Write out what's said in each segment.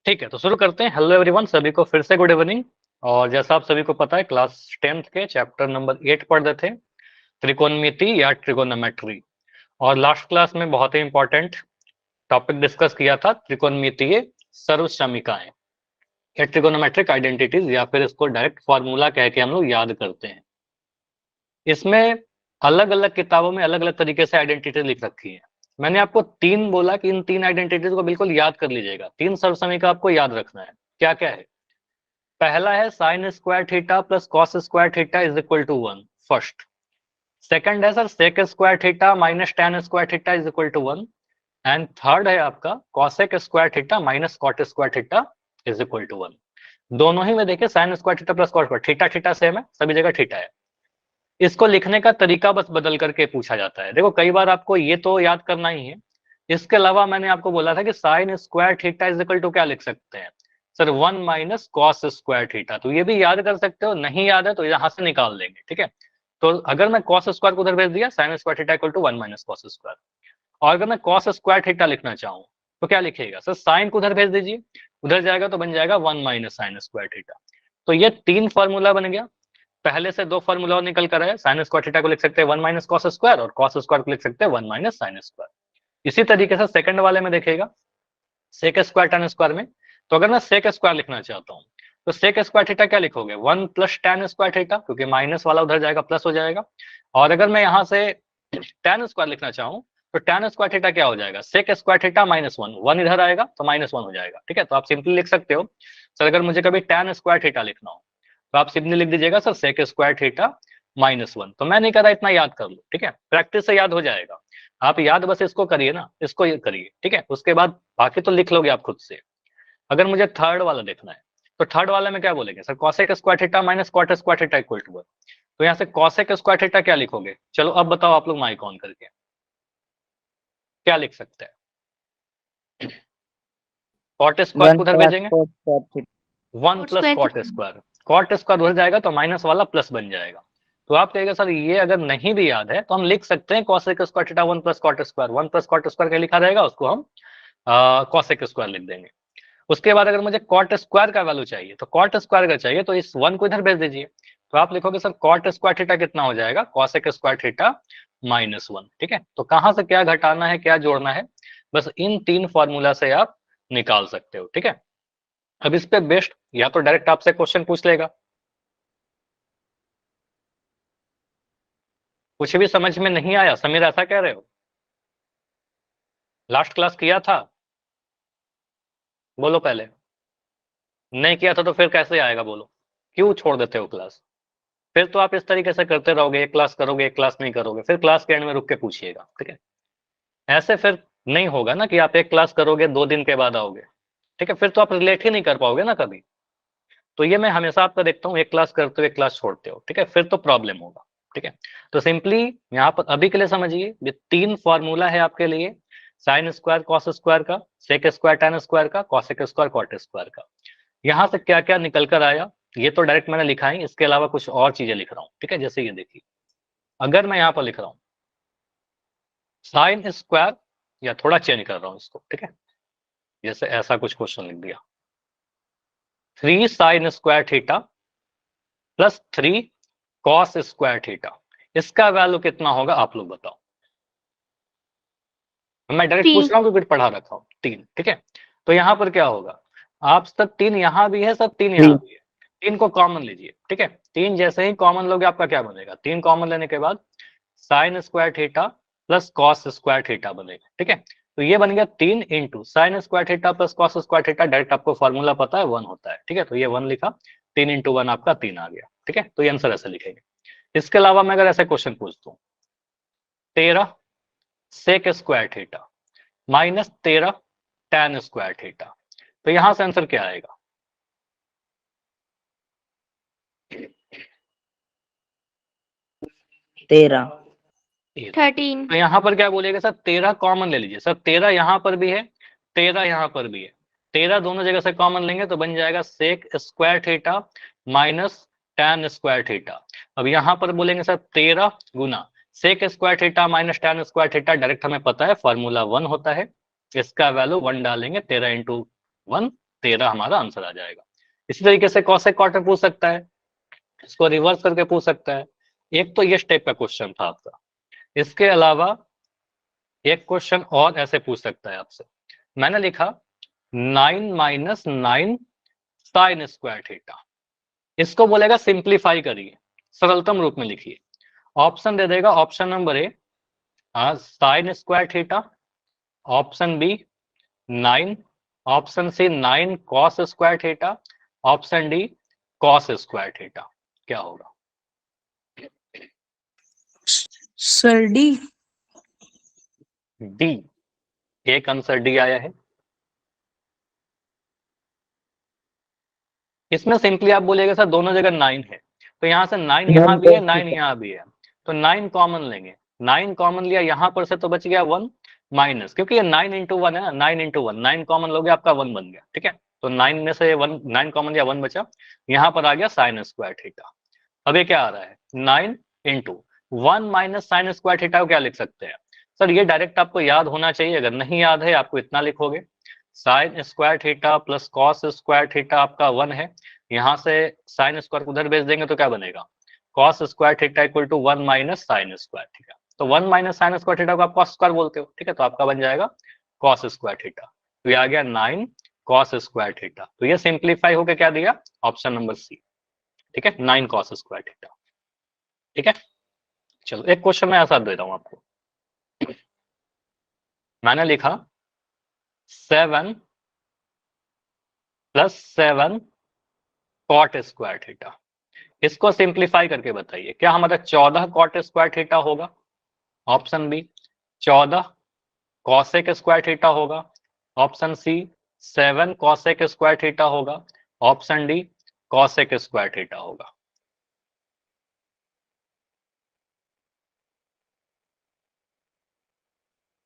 ठीक है, तो शुरू करते हैं। हेलो एवरीवन, सभी को फिर से गुड इवनिंग। और जैसा आप सभी को पता है, क्लास 10th के चैप्टर नंबर 8 पढ़ रहे थे, त्रिकोणमिति या ट्रिगोनोमेट्री। और लास्ट क्लास में बहुत ही इंपॉर्टेंट टॉपिक डिस्कस किया था, त्रिकोणमितीय सर्वसमीकाएं या ट्रिगोनोमेट्रिक आइडेंटिटीज, या फिर इसको डायरेक्ट फॉर्मूला कह के हम लोग याद करते हैं। इसमें अलग अलग किताबों में अलग अलग तरीके से आइडेंटिटी लिख रखी है। मैंने आपको 3 बोला कि इन 3 आइडेंटिटीज को बिल्कुल याद कर लीजिएगा। 3 सर्वसमीका आपको याद रखना है। क्या क्या है? पहला है sine square theta plus cos square theta is equal to 1, first. Second है sir sec square theta minus tan square theta is equal to 1। And third है आपका cosec square theta minus cot square theta is equal to 1। दोनों ही में देखिए sine square theta plus cos square theta, theta same है, सभी जगह theta है। इसको लिखने का तरीका बस बदल करके पूछा जाता है। देखो कई बार आपको ये तो याद करना ही है। इसके अलावा मैंने आपको बोला था कि sine square theta is equal to क्या लिख सकते हैं sir, 1 minus cos square theta. तो ये भी याद कर सकते हो, नहीं याद है तो यहां से निकाल देंगे। ठीक है, तो अगर मैं कॉस स्क्वायर को उधर भेज दिया, sine square theta equal to 1 minus cos square. और अगर मैं कॉस स्क्वायर थीटा लिखना चाहूँ तो क्या लिखेगा सर, साइन को उधर भेज दीजिए, उधर जाएगा तो बन जाएगा 1 माइनस साइन स्क्वायर थीटा। तो ये 3 फॉर्मूला बन गया। पहले से 2 फॉर्मूला और निकल कर आया। साइन स्क्वायर थीटा को लिख सकते हैं 1 माइनस कॉस स्क्वायर, और कॉस स्क्वायर को लिख सकते हैं 1 माइनस साइन स्क्वायर। इसी तरीके से सेकंड वाले में देखिएगा, सेक स्क्वायर tan स्क्वायर में। तो अगर मैं सेक स्क्वायर लिखना चाहता हूँ तो सेक स्क्वायर थीटा क्या लिखोगे, 1 प्लस tan स्क्वायर थीटा, क्योंकि माइनस वाला उधर जाएगा प्लस हो जाएगा। और अगर मैं यहाँ से tan स्क्वायर लिखना चाहूँ तो tan स्क्वायर थीटा क्या हो जाएगा, सेक स्क्वायर थीटा माइनस 1, 1 इधर आएगा तो माइनस 1 हो जाएगा। ठीक है, तो आप सिंपली लिख सकते हो सर, अगर मुझे कभी tan स्क्वायर थीटा लिखना हो तो आप सिंपली लिख दीजिएगा sir sec square theta minus 1। तो मैं नहीं कर रहा, इतना याद कर लो। ठीक है, प्रैक्टिस से याद हो जाएगा। आप याद बस इसको करिए ना, इसको ये करिए। ठीक है, उसके बाद बाकी तो लिख लोगे आप खुद से। अगर मुझे थर्ड वाला देखना है तो थर्ड वाले में क्या बोलेंगे sir, cosec square theta minus cot square theta equal to 1। तो यहाँ से कॉसेक स्क्वायर थीटा क्या लिखोगे, चलो अब बताओ आप लोग माइक ऑन करके क्या लिख सकते हैं। कॉट स्क्वायर को उधर भेजेंगे, 1 plus cot square, cot square उधर जाएगा तो माइनस वाला प्लस बन जाएगा। तो आप कहेगा सर ये अगर नहीं भी याद है तो हम लिख सकते हैं cosec square theta 1 plus cot square, 1 plus cot square क्या लिखा रहेगा, उसको हम कॉसेक स्क्वायर लिख देंगे। उसके बाद अगर मुझे कॉट स्क्वायर का वैल्यू चाहिए तो कॉट स्क्वायर का चाहिए तो इस 1 को इधर भेज दीजिए। तो आप लिखोगे सर कॉट स्क्वायर थीटा कितना हो जाएगा, कॉसेक स्क्वायर थीटा माइनस 1। ठीक है, तो कहां से क्या घटाना है क्या जोड़ना है, बस इन 3 फॉर्मूला से आप निकाल सकते हो। ठीक है, अब इस पे बेस्ट या तो डायरेक्ट आपसे क्वेश्चन पूछ लेगा। कुछ भी समझ में नहीं आया समीर, ऐसा कह रहे हो? लास्ट क्लास किया था? बोलो पहले। नहीं किया था तो फिर कैसे आएगा बोलो, क्यों छोड़ देते हो क्लास? फिर तो आप इस तरीके से करते रहोगे, एक क्लास करोगे एक क्लास नहीं करोगे, फिर क्लास के एंड में रुक के पूछिएगा। ठीक है, ऐसे फिर नहीं होगा ना कि आप एक क्लास करोगे 2 दिन के बाद आओगे। ठीक है, फिर तो आप रिलेट ही नहीं कर पाओगे ना कभी। तो ये मैं हमेशा आपका देखता हूँ, एक क्लास करते हो एक क्लास छोड़ते हो। ठीक है, फिर तो प्रॉब्लम होगा। ठीक है, तो सिंपली यहाँ पर अभी के लिए समझिए, ये 3 फॉर्मूला है आपके लिए, साइन स्क्वायर कॉस स्क्वायर का, सेक स्क्वायर tan स्क्वायर का, कॉसेक स्क्वायर कॉट स्क्वायर का। यहाँ से क्या क्या निकल कर आया ये तो डायरेक्ट मैंने लिखा है, इसके अलावा कुछ और चीजें लिख रहा हूँ। ठीक है, जैसे ये देखिए, अगर मैं यहाँ पर लिख रहा हूँ साइन स्क्वायर, या थोड़ा चेंज कर रहा हूँ इसको। ठीक है, जैसे ऐसा कुछ क्वेश्चन लिख दिया, 3 sign square theta plus 3 cos square theta, इसका वैल्यू कितना होगा आप लोग बताओ। मैं डायरेक्ट पूछ रहा हूँ क्योंकि पढ़ा रखा हूँ 3। ठीक है, तो यहाँ पर क्या होगा, आप सब 3 यहाँ भी है, सब 3 यहाँ भी है, 3 को कॉमन लीजिए। ठीक है, 3 जैसे ही कॉमन लोगे आपका क्या बनेगा, 3 कॉमन लेने के बाद sign square theta plus cos square theta बनेगा। ठीक है, तो ये बन गया 3 into sine square theta plus cos square theta, direct आपको फॉर्मूला पता है 1 होता है। ठीक है, तो ये 1 लिखा, 3 इंटू 1 आपका 3 आ गया। ठीक है, तो ये आंसर ऐसे लिखेंगे। इसके अलावा मैं अगर ऐसे क्वेश्चन पूछता हूँ 13 sec square theta minus 13 tan square theta, तो यहां से आंसर क्या आएगा? 13। तो यहाँ पर क्या बोलेगा सर, 13 कॉमन ले लीजिए सर, 13 यहाँ पर भी है 13 यहाँ पर भी है, 13 दोनों जगह से कॉमन लेंगे तो बन जाएगा sec square theta minus tan square theta. अब यहाँ पर बोलेंगे सर 13 गुना sec square theta minus tan square theta, direct हमें पता है फॉर्मूला 1 होता है, इसका वैल्यू 1 डालेंगे, 13 इंटू 1 13 हमारा आंसर आ जाएगा। इसी तरीके से कॉसेक क्वार्टर पूछ सकता है, इसको रिवर्स करके पूछ सकता है। एक तो ये टाइप का क्वेश्चन था आपका। इसके अलावा एक क्वेश्चन और ऐसे पूछ सकता है आपसे। मैंने लिखा 9 माइनस 9 साइन स्क्वायर थीटा, इसको बोलेगा सिंप्लीफाई करिए, सरलतम रूप में लिखिए। ऑप्शन दे देगा, option number A sine square theta, option B 9, option C 9 cos square theta, option D cos square theta. क्या होगा? Sir D. डी, एक आंसर डी आया है। इसमें सिंपली आप बोलिएगा सर दोनों जगह 9 है, तो यहाँ से 9 यहाँ भी है, 9 यहाँ भी है, तो 9 कॉमन लेंगे। 9 कॉमन लिया यहाँ पर से तो बच गया 1 माइनस, क्योंकि ये 9 इंटू 1 है ना, 9 इंटू 1, 9 कॉमन लोगे आपका 1 बन गया। ठीक है, तो 9 में से 1, 9 कॉमन लिया 1 बचा, यहाँ पर आ गया साइन स्क्वायर थीटा। अब ये क्या आ रहा है 9 into 1 minus sine square theta को क्या लिख सकते हैं सर? ये डायरेक्ट आपको याद होना चाहिए, अगर नहीं याद है आपको इतना लिखोगे, sign square theta plus cos square theta आपका 1 है, यहाँ से साइन स्क्वायर उधर भेज देंगे तो क्या बनेगा, cos square theta equal to 1 minus sine square theta. तो 1 माइनस साइन स्क्वायर थीटा को आप कॉस स्क्वायर बोलते हो, ठीक है, तो आपका बन जाएगा कॉस स्क्वायर थीटा। तो ये आ गया 9 कॉस स्क्वायर थीटा। तो ये सिंप्लीफाई होकर क्या दिया, ऑप्शन नंबर सी। ठीक है, 9 कॉस स्क्वायर थीटा। ठीक है, चलो एक क्वेश्चन मैं ऐसा दे रहा हूं आपको। मैंने लिखा 7 प्लस 7 कॉट स्क्वायर थीटा, इसको सिंप्लीफाई करके बताइए क्या हमारा 14 कॉट स्क्वायर थीटा होगा, option B 14 cosec square theta होगा, option C 7 cosec square theta होगा, option D cosec square theta होगा।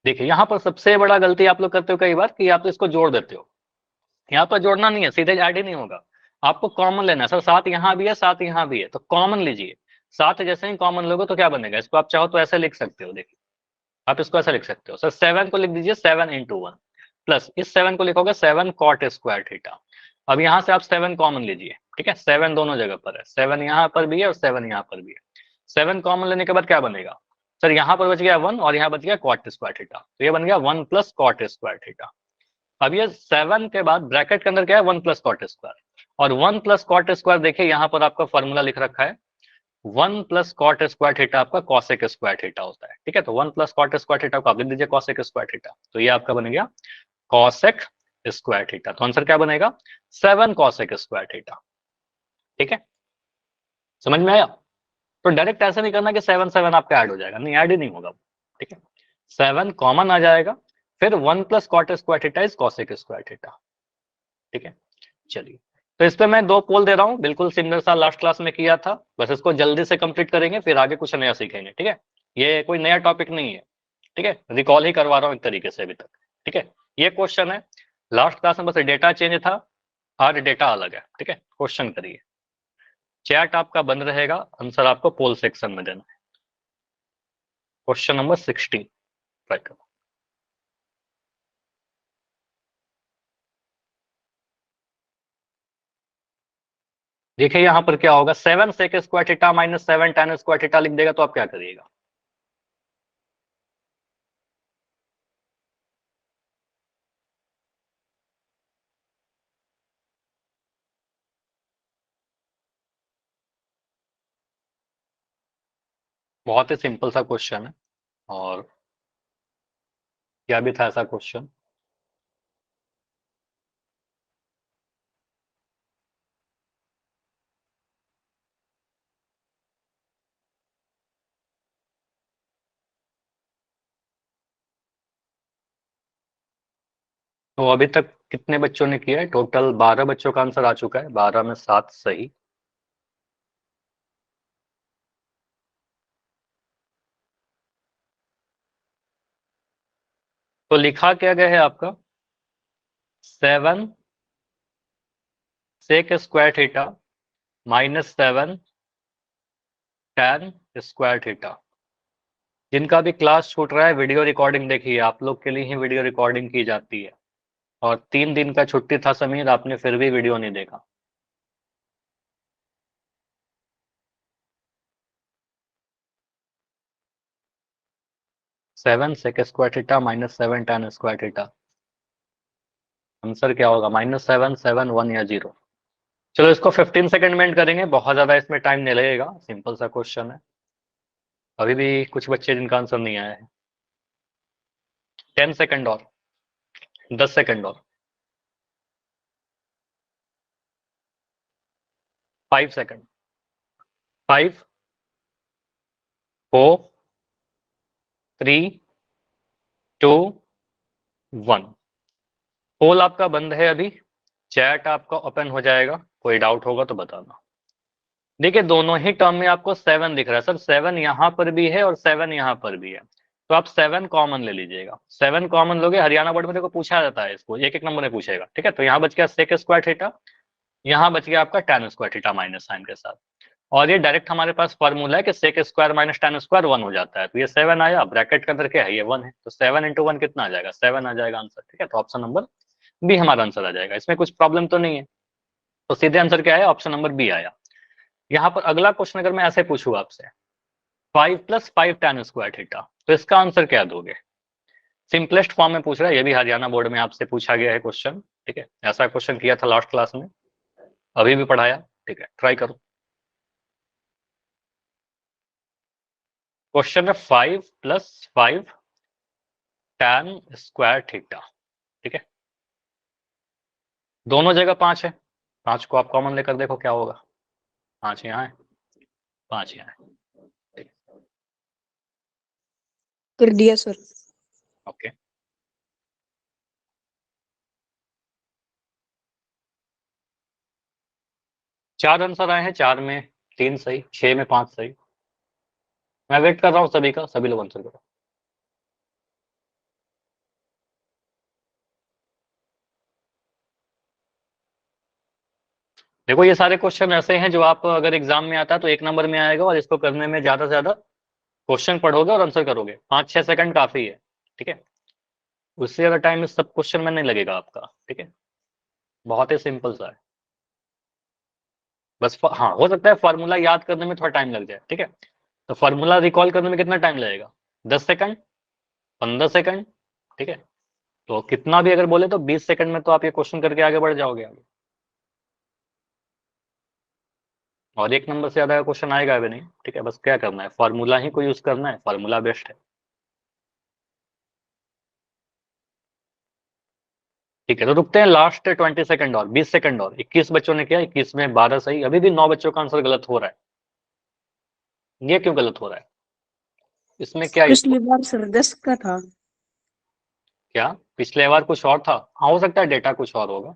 देखिए यहाँ पर सबसे बड़ा गलती आप लोग करते हो कई बार कि आप तो इसको जोड़ देते हो। यहाँ पर जोड़ना नहीं है, सीधे ऐड ही नहीं होगा, आपको कॉमन लेना है। सर 7 यहाँ भी है, 7 यहाँ भी है, तो कॉमन लीजिए। 7 जैसे ही कॉमन लोगे तो क्या बनेगा, इसको आप चाहो तो ऐसे लिख सकते हो। देखिए आप इसको ऐसे लिख सकते हो, सर 7 को लिख दीजिए 7 इंटू 1 प्लस इस 7 को लिखोगे 7 कॉट स्क्वायर थीटा। अब यहाँ से आप 7 कॉमन लीजिए, ठीक है, 7 दोनों जगह पर है, 7 यहाँ पर भी है और 7 यहाँ पर भी है। 7 कॉमन लेने के बाद क्या बनेगा सर, यहाँ पर बच गया 1 और यहाँ बच गया कॉट स्क्वायर थीटा, तो ये बन गया 1 प्लस कॉट स्क्वायर थीटा। अब ये 7 के बाद ब्रैकेट के अंदर क्या है 1 प्लस कॉट स्क्वायर, और 1 प्लस कॉट स्क्वायर देखिए यहाँ पर आपका फॉर्मूला लिख रखा है 1 प्लस कॉट स्क्वायर थीटा आपका कॉसेक स्क्वायर थीटा होता है। ठीक है, तो 1 प्लस कॉट स्क्वायर थीटा को आप लिख दीजिए कॉसेक स्क्वायर थीटा, तो ये आपका बन गया कॉसेक स्क्वायर थीटा। तो आंसर क्या बनेगा 7 कॉसेक स्क्वायर थीटा। ठीक है, समझ में आया? तो डायरेक्ट ऐसा नहीं करना कि 7 7 आपका ऐड हो जाएगा, नहीं ऐड ही नहीं होगा। ठीक है, 7 कॉमन आ जाएगा, फिर 1 plus cot square theta is cosec square theta. ठीक है, चलिए तो इस पे मैं 2 पोल दे रहा हूँ, बिल्कुल सिमिलर सा लास्ट क्लास में किया था, बस इसको जल्दी से कंप्लीट करेंगे फिर आगे कुछ नया सीखेंगे। ठीक है, ये कोई नया टॉपिक नहीं है, ठीक है, रिकॉल ही करवा रहा हूँ एक तरीके से अभी तक। ठीक है, ये क्वेश्चन है, लास्ट क्लास में बस डेटा चेंज था, आज डेटा अलग है। ठीक है, क्वेश्चन करिए, चैट आपका बंद रहेगा, आंसर आपको पोल सेक्शन में देना है। क्वेश्चन नंबर 16 ट्राई करो। देखिए यहाँ पर क्या होगा, 7 sec square theta minus 7 tan square theta लिख देगा तो आप क्या करिएगा, बहुत ही सिंपल सा क्वेश्चन है। और क्या भी था ऐसा क्वेश्चन, तो अभी तक कितने बच्चों ने किया है, टोटल 12 बच्चों का आंसर आ चुका है, 12 में 7 सही। तो लिखा क्या गया है आपका 7 sec square theta minus 7 tan square theta. जिनका भी क्लास छूट रहा है वीडियो रिकॉर्डिंग देखिए, आप लोग के लिए ही वीडियो रिकॉर्डिंग की जाती है, और 3 दिन का छुट्टी था समीर, आपने फिर भी वीडियो नहीं देखा। Seven sec square theta minus 7 tan square theta, answer क्या होगा? -7, 7, 1 या 0? चलो इसको 15 सेकंड में end करेंगे, बहुत ज्यादा इसमें टाइम नहीं लगेगा, सिंपल सा क्वेश्चन है। अभी भी कुछ बच्चे जिनका आंसर नहीं आया है। 10 सेकंड और, 10 सेकंड और, 5 सेकंड, 5, 4, 3, 2, 1। पोल आपका बंद है अभी, चैट आपका ओपन हो जाएगा, कोई डाउट होगा तो बताना। देखिए दोनों ही टर्म में आपको 7 दिख रहा है सर, 7 यहाँ पर भी है और 7 यहाँ पर भी है, तो आप 7 कॉमन ले लीजिएगा। 7 कॉमन लोगे, हरियाणा बोर्ड में देखो पूछा जाता है इसको, एक एक नंबर में पूछेगा, ठीक है। तो यहाँ बच गया सेक स्क्वायर थीटा, यहाँ बच गया आपका tan square theta minus sine के साथ, और ये डायरेक्ट हमारे पास फॉर्मूला है कि sec square minus tan square 1 हो जाता है, तो ये 7 आया, ब्रैकेट के अंदर क्या है, ये 1 है, तो 7 × 1 कितना आ जाएगा? 7 आ जाएगा आंसर, ठीक है। तो ऑप्शन नंबर बी हमारा आंसर आ जाएगा, इसमें कुछ प्रॉब्लम तो नहीं है। तो सीधे आंसर क्या आया? ऑप्शन नंबर बी आया। यहाँ पर अगला क्वेश्चन अगर मैं ऐसे पूछूं आपसे, 5 + 5 tan स्क्वायर थीटा, तो इसका आंसर क्या दोगे? सिंपलेस्ट फॉर्म में पूछ रहा है, ये भी हरियाणा बोर्ड में आपसे पूछा गया है क्वेश्चन, ठीक है। ऐसा क्वेश्चन किया था लास्ट क्लास में, अभी भी पढ़ाया, ठीक है, ट्राई करो। क्वेश्चन है 5 + 5 tan स्क्वायर थीटा, ठीक है। दोनों जगह 5 है, 5 को आप कॉमन लेकर देखो क्या होगा। 5 यहाँ है, 5 यहाँ है, ठीक है। कर दिया सर। ओके, चार आंसर आए हैं, 4 में 3 सही, 6 में 5 सही। मैं वेट कर रहा हूँ सभी का, सभी लोग आंसर करो। देखो ये सारे क्वेश्चन ऐसे हैं जो आप अगर एग्जाम में आता है तो 1 नंबर में आएगा, और इसको करने में ज्यादा से ज्यादा क्वेश्चन पढ़ोगे और आंसर करोगे, 5-6 सेकंड काफी है, ठीक है। उससे ज्यादा टाइम इस सब क्वेश्चन में नहीं लगेगा आपका, ठीक है। बहुत ही सिंपल सा है, बस हाँ हो सकता है फार्मूला याद करने में थोड़ा टाइम लग जाए, ठीक है। तो फार्मूला रिकॉल करने में कितना टाइम लगेगा? 10 सेकंड, 15 सेकंड, ठीक है। तो कितना भी अगर बोले तो 20 सेकंड में तो आप ये क्वेश्चन करके आगे बढ़ जाओगे आगे, और 1 नंबर से ज्यादा क्वेश्चन आएगा भी नहीं, ठीक है। बस क्या करना है, फार्मूला ही को यूज करना है, फार्मूला बेस्ट है, ठीक है। तो रुकते हैं लास्ट 20 सेकंड और, 20 सेकंड और। 21 बच्चों ने किया, 21 में 12 सही, अभी भी 9 बच्चों का आंसर गलत हो रहा है। ये क्यों गलत हो रहा है? इसमें क्या इशू? पिछली बार सर 10 का था। क्या पिछले बार कुछ और था? हाँ हो सकता है डेटा कुछ और होगा।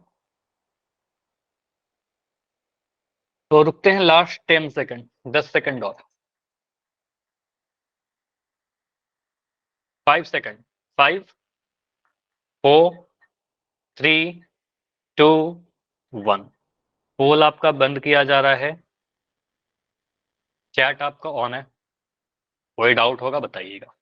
तो रुकते हैं लास्ट 10 सेकंड, 10 सेकंड और, 5 सेकंड, 5, 4, 3, 2, 1। पोल आपका बंद किया जा रहा है, चैट आपका ऑन है, कोई डाउट होगा बताइएगा।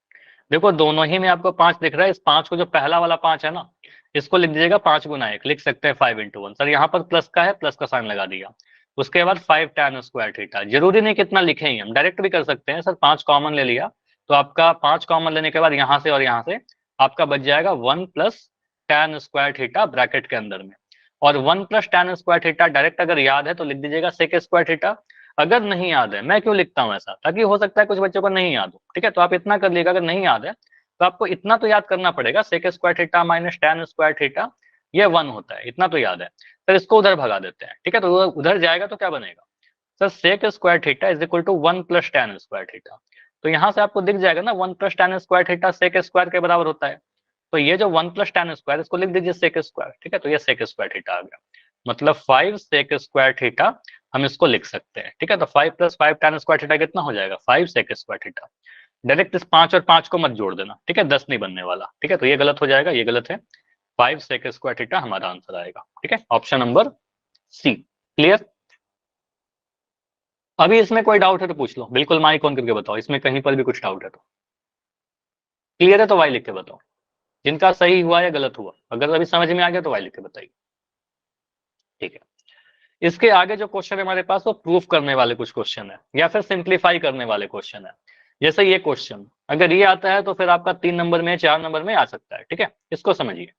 देखो दोनों ही में आपको 5 दिख रहा है, इस 5 को, जो पहला वाला 5 है ना, इसको लिख दीजिएगा 5 गुना 1, लिख सकते हैं 5 × 1। सर यहाँ पर प्लस का है, प्लस का साइन लगा दिया, उसके बाद 5 tan स्क्वायर थीटा, जरूरी नहीं कितना लिखे ही, हम डायरेक्ट भी कर सकते हैं सर। 5 कॉमन ले लिया, तो आपका 5 कॉमन लेने के बाद यहाँ से और यहाँ से आपका बच जाएगा 1 + tan स्क्वायर थीटा ब्रैकेट के अंदर में, और 1 + tan स्क्वायर थीटा डायरेक्ट अगर याद है तो लिख दीजिएगा सेक स्क्वायर थीटा। अगर नहीं याद है, मैं क्यों लिखता हूँ ऐसा, ताकि हो सकता है कुछ बच्चों को नहीं याद हो, ठीक है। तो आप इतना कर लीजिएगा, अगर नहीं याद है तो आपको इतना तो याद करना पड़ेगा, sec square theta minus tan square theta ये 1 होता है, इतना तो याद है। सर इसको उधर भगा देते हैं, ठीक है। तो उधर जाएगा तो क्या बनेगा sir, sec square theta is equal to 1 + tan square theta. तो यहाँ से आपको दिख जाएगा ना, 1 + tan square theta sec square के बराबर होता है। तो ये जो 1 + tan स्क्वायर, इसको लिख दीजिए सेक स्क्वायर, ठीक है। तो ये सेक स्क्वायर थीटा आ गया, मतलब 5 सेक स्क्वायर थीटा हम इसको लिख सकते हैं, ठीक है। तो 5 + 5 tan स्क्वायर थीटा कितना हो जाएगा? 5 सेक स्क्वायर थीटा। डायरेक्ट इस 5 और 5 को मत जोड़ देना, ठीक है, 10 नहीं बनने वाला, ठीक है। तो ये गलत हो जाएगा, ये गलत है, 5 सेक स्क्वायर थीटा हमारा आंसर आएगा, ठीक है। Option number C, clear. अभी इसमें कोई डाउट है तो पूछ लो, बिल्कुल माइक ऑन करके बताओ, इसमें कहीं पर भी कुछ डाउट है तो। क्लियर है तो वाई लिख के बताओ, जिनका सही हुआ या गलत हुआ, अगर अभी समझ में आ गया तो वाई लिख के बताइए। ठीक है, इसके आगे जो क्वेश्चन है हमारे पास वो प्रूफ करने वाले कुछ क्वेश्चन है या फिर सिंप्लीफाई करने वाले क्वेश्चन है। जैसे ये क्वेश्चन अगर ये आता है तो फिर आपका 3 नंबर में 4 नंबर में आ सकता है। ठीक है, इसको समझिए।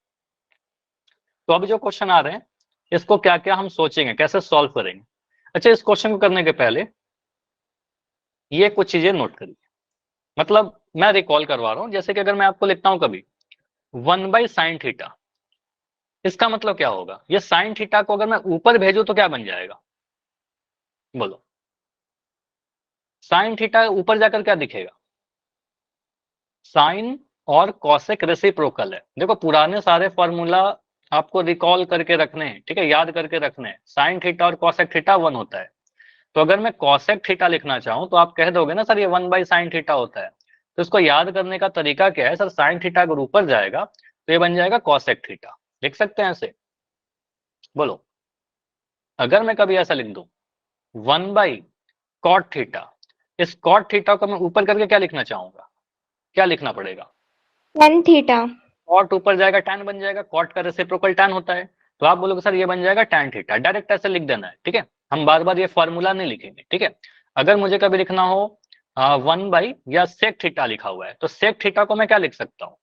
तो अभी जो क्वेश्चन आ रहे हैं इसको क्या क्या हम सोचेंगे, कैसे सॉल्व करेंगे। अच्छा, इस क्वेश्चन को करने के पहले ये कुछ चीजें नोट करिए, मतलब मैं रिकॉल करवा रहा हूं। जैसे कि अगर मैं आपको लिखता हूं कभी 1/sin थीटा, इसका मतलब क्या होगा, ये साइन थीटा को अगर मैं ऊपर भेजूं तो क्या बन जाएगा, बोलो। साइन थीटा ऊपर जाकर क्या दिखेगा, साइन और कॉसेक रेसिप्रोकल है। देखो पुराने सारे फॉर्मूला आपको रिकॉल करके रखने हैं, ठीक है, याद करके रखने हैं। साइन थीटा और कॉसेक थीटा 1 होता है। तो अगर मैं कॉसेक थीटा लिखना चाहूं तो आप कह दोगे ना सर ये 1/sin थीटा होता है। तो इसको याद करने का तरीका क्या है, सर साइन थीटा अगर ऊपर जाएगा तो ये बन जाएगा कॉसेक थीटा। लिख सकते हैं ऐसे, बोलो। अगर मैं कभी ऐसा लिख दूं 1/cot थीटा, इस कॉट थीटा को मैं ऊपर करके क्या लिखना चाहूंगा, क्या लिखना पड़ेगा, tan थीटा। कॉट ऊपर जाएगा टैन बन जाएगा, कॉट का रेसिप्रोकल टैन होता है। तो आप बोलोगे सर ये बन जाएगा टैन थीटा, डायरेक्ट ऐसे लिख देना है। ठीक है, हम बार बार ये फॉर्मूला नहीं लिखेंगे। ठीक है, अगर मुझे कभी लिखना हो 1 या सेक थीटा लिखा हुआ है तो सेक थीटा को मैं क्या लिख सकता हूँ,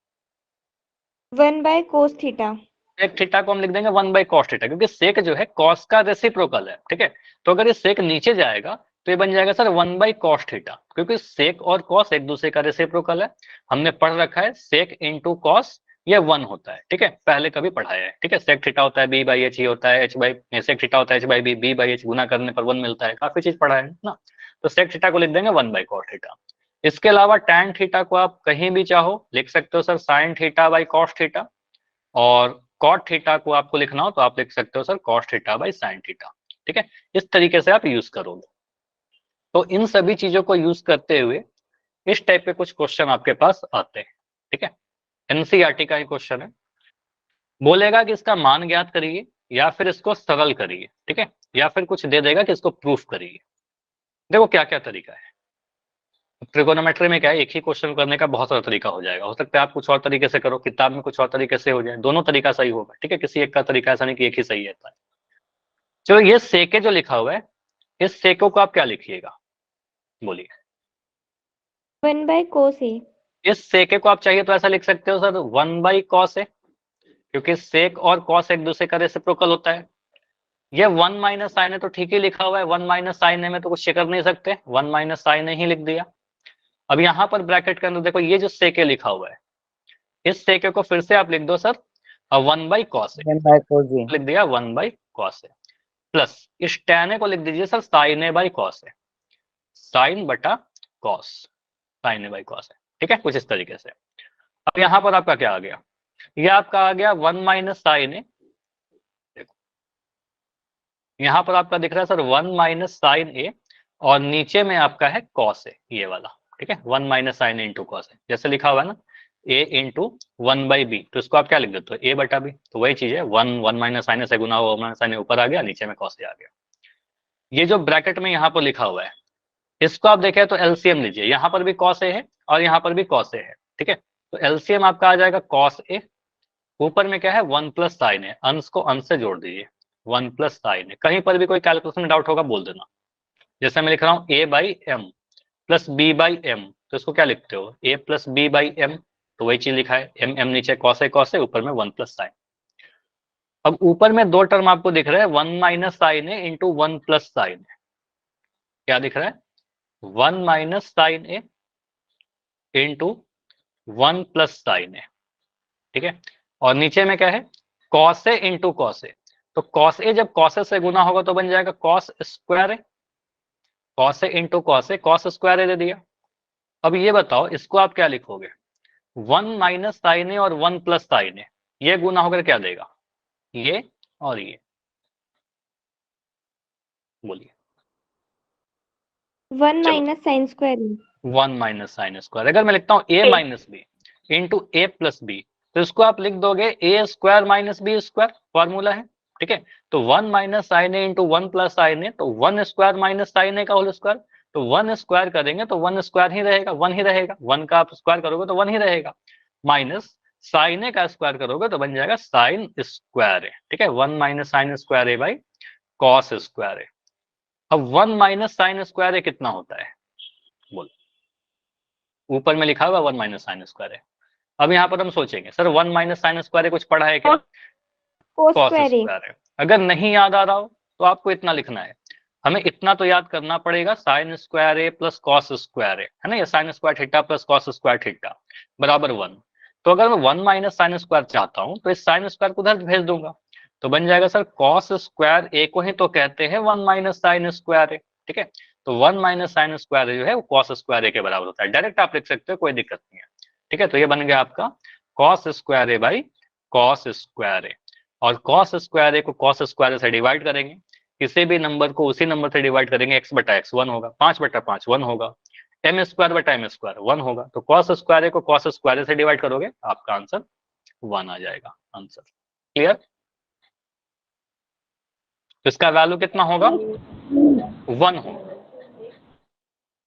1/cos थीटा। सेक थीटा को हम लिख देंगे 1/cos थीटा, क्योंकि सेक जो है कॉस का रेसिप्रोकल है। ठीक है, तो अगर ये सेक नीचे जाएगा तो ये बन जाएगा सर 1/cos थीटा, क्योंकि सेक और कॉस एक दूसरे का रेसिप्रोकल है। हमने पढ़ रखा है सेक इंटू कॉस ये 1 होता है। ठीक है, पहले कभी पढ़ाया है। ठीक है, सेक थीटा होता है b/h ही होता है, सेक थीटा होता है h/b, b/h गुना करने पर 1 मिलता है, काफी चीज पढ़ा है ना। तो सेक थीटा को लिख देंगे 1/cos थीटा। इसके अलावा टैन थीटा को आप कहीं भी चाहो लिख सकते हो sir sine theta by cos theta, और कॉट थीटा को आपको लिखना हो तो आप लिख सकते हो sir cos theta by sine theta. ठीक है, इस तरीके से आप यूज करोगे। तो इन सभी चीजों को यूज करते हुए इस टाइप के कुछ क्वेश्चन आपके पास आते हैं। ठीक है, एनसीईआरटी का ही क्वेश्चन है, बोलेगा कि इसका मान ज्ञात करिए या फिर इसको सरल करिए। ठीक है, या फिर कुछ दे देगा कि इसको प्रूफ करिए। देखो क्या क्या तरीका है। ट्रिगोनोमेट्री में क्या है, एक ही क्वेश्चन करने का बहुत सारा तरीका हो जाएगा। हो सकता है आप कुछ और तरीके से करो, किताब में कुछ और तरीके से हो जाए, दोनों तरीका सही होगा। ठीक है, किसी एक का तरीका ऐसा नहीं कि एक ही सही है। चलो ये सेके जो लिखा हुआ है, इस सेको को आप क्या लिखिएगा, बोलिए। 1/cos a। इस सेके को आप चाहिए तो ऐसा लिख सकते हो सर 1/cos a, क्योंकि सेक और कॉस एक दूसरे का रेसिप्रोकल होता है। ये 1 - sin a तो ठीक ही लिखा हुआ है, 1 - sin a में तो कुछ कर नहीं सकते, 1 - sin a ही लिख दिया। अब यहाँ पर ब्रैकेट के अंदर देखो ये जो सेके लिखा हुआ है, इस सेके को फिर से आप लिख दो sir 1/cos a, 1/cos a। लिख दिया 1/cos a, प्लस इस tan a को लिख दीजिए sir sin a/cos a, sine बटा कॉस, साइन a/cos a। ठीक है, कुछ इस तरीके से। अब यहाँ पर आपका क्या आ गया, ये आपका आ गया 1 - sin a। देखो यहाँ पर आपका दिख रहा है सर 1 - sin a, और नीचे में आपका है cos a, ये वाला। ठीक है, 1 - sin a into cos a, जैसे लिखा हुआ है ना a इंटू 1/b, तो इसको आप क्या लिख देते हो a/b। तो वही चीज है, 1 - sin a से गुना हुआ 1 - sin a ऊपर आ गया, नीचे में cos a आ गया। ये जो ब्रैकेट में यहाँ पर लिखा हुआ है इसको आप देखें तो एलसीएम लीजिए, यहाँ पर भी cos a है और यहाँ पर भी cos a है। ठीक है, तो एलसीएम आपका आ जाएगा cos a, ऊपर में क्या है 1 + sin a, अंश को अंश से जोड़ दीजिए 1 + sin a। कहीं पर भी कोई कैलकुलेशन में डाउट होगा बोल देना। जैसे मैं लिख रहा हूँ a/m प्लस b/m, तो इसको क्या लिखते हो a + b/m, तो वही चीज लिखा है m m नीचे cos a ऊपर में 1 + sin। अब ऊपर में दो टर्म आपको दिख रहा है 1 - sin a into 1 + sin a, क्या दिख रहा है 1 - sin a into 1 + sin a। ठीक है, और नीचे में क्या है cos a into cos a, तो cos a जब cos a से गुना होगा तो बन जाएगा cos square a, cos a into cos a, cos square a दे दिया। अब ये बताओ इसको आप क्या लिखोगे, 1 - sin a और 1 + sin a, ये गुना होकर क्या देगा, ये और ये, बोलिए। 1 चलो - sin square a। 1 - sin square, अगर मैं लिखता हूँ a - b into a + b, तो इसको आप लिख दोगे a square - b square, formula है। ठीक है, तो 1 - sin a into 1 + sin a, तो 1 स्क्वायर - sin a का होल स्क्वायर, तो 1 स्क्वायर करेंगे तो 1 स्क्वायर ही रहेगा, 1 ही रहेगा, 1 का आप स्क्वायर करोगे तो 1 ही रहेगा, माइनस साइन ए का स्क्वायर करोगे तो बन जाएगा साइन स्क्वायर ए, ठीक है, 1 minus sine square A by cos square A. अब 1 माइनस साइन स्क्वायर ए कितना होता है, बोलो, ऊपर में लिखा हुआ 1 माइनस साइन स्क्वायर ए। अब यहाँ पर हम सोचेंगे सर 1 माइनस साइन स्क्वायर ए कुछ पढ़ा है क्या, कोस कॉस स्क्वायर ए। स्क्वायर है। अगर नहीं याद आ रहा हो तो आपको इतना लिखना है, हमें इतना तो याद करना पड़ेगा, साइन स्क्वायर ए प्लस कॉस स्क्वायर ए, है ना, ये sign square theta plus cos square theta बराबर 1। तो अगर मैं 1 माइनस साइन स्क्वायर चाहता हूं तो इस साइन स्क्वायर को उधर भेज दूंगा, तो बन जाएगा सर कॉस स्क्वायर ए को ही तो कहते हैं 1 माइनस साइन स्क्वायर ए, ठीक है। तो 1 माइनस साइन स्क्वायर ए जो है वो कॉस स्क्वायर ए के बराबर होता है, डायरेक्ट आप लिख सकते हो, कोई दिक्कत नहीं है, ठीक है। तो ये बन गया आपका cos square A by cos square A, और कॉस स्क्वायर ए को कॉस स्क्वायर से डिवाइड करेंगे, किसी भी नंबर को उसी नंबर से डिवाइड करेंगे, x बटा x 1 होगा, 5 बटा 5 1 होगा, m स्क्वायर बटा m स्क्वायर 1 होगा। तो कॉस स्क्वायर ए को कॉस स्क्वायर से डिवाइड करोगे आपका आंसर 1 आ जाएगा, आंसर क्लियर। तो इसका वैल्यू कितना होगा, 1 होगा।